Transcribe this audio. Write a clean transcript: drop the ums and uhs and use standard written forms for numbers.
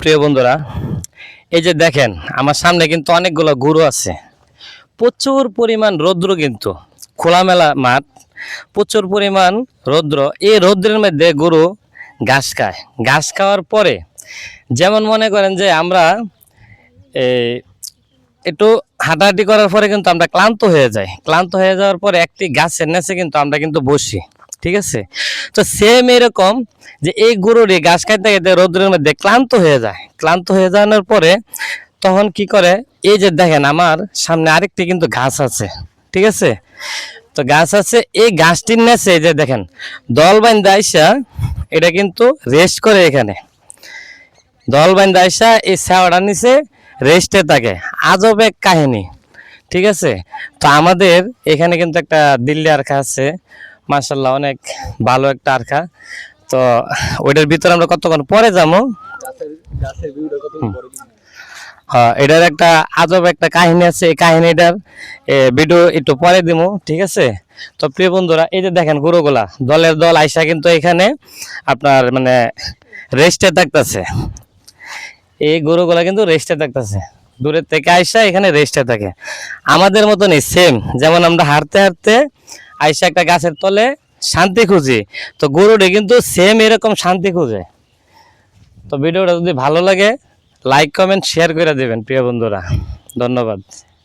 প্রিয় বন্ধুরা, এই যে দেখেন আমার সামনে কিন্তু অনেকগুলো গরু আছে। প্রচুর পরিমাণ রৌদ্র, কিন্তু খোলামেলা মাঠ, প্রচুর পরিমাণ রৌদ্র। এই রৌদ্রের মধ্যে গরু ঘাস খায়। ঘাস খাওয়ার পরে যেমন মনে করেন যে আমরা এই একটু হাঁটাহাঁটি করার পরে কিন্তু আমরা ক্লান্ত হয়ে যাই। ক্লান্ত হয়ে যাওয়ার পরে একটি গাছের নিচে কিন্তু আমরা কিন্তু বসি, ঠিক আছে? তো সেম এরকম যে এই গরুটি ঘাস খাইতে খাইতে রৌদ্রের মধ্যে ক্লান্ত হয়ে যায়। ক্লান্ত হয়ে যাওয়ার পরে তখন কি করে, এই যে দেখেন আমার সামনে আরেকটি কিন্তু ঘাস আছে, ঠিক আছে? তো গাছ আছে, এই গাছটির নিচে এই যে দেখেন দল বাইন্দা আইসা এটা কিন্তু রেস্ট করে। এখানে দল বাইন্দা আইসা এই ছাওয়াটার নিচে রেস্টে থাকে। আজব এক কাহিনী, ঠিক আছে? তো আমাদের এখানে কিন্তু একটা দিল্লি আরখা আছে, মাশাল্লাহ অনেক ভালো একটা আরখা। তো ওইটার ভিতরে আমরা কতক্ষণ পরে যাবো। হ্যাঁ, এটার একটা আজব একটা কাহিনী আছে। এই কাহিনীটার ভিডিও একটু পরে দিব, ঠিক আছে? তো প্রিয় বন্ধুরা, এই যে দেখেন গরুগুলা দলের দল আইসা কিন্তু এখানে আপনার মানে রেস্টে থাকতেছে। এই গরুগুলা কিন্তু রেস্টে থাকতেছে, দূরের থেকে আইসা এখানে রেস্টে থাকে। আমাদের মতনই সেম, যেমন আমরা হাঁটতে হাঁটতে আইসা একটা গাছের তলে শান্তি খুঁজি, তো গরুটি কিন্তু সেম এরকম শান্তি খুঁজে। তো ভিডিওটা যদি ভালো লাগে লাইক কমেন্ট শেয়ার করে দেবেন প্রিয় বন্ধুরা। ধন্যবাদ।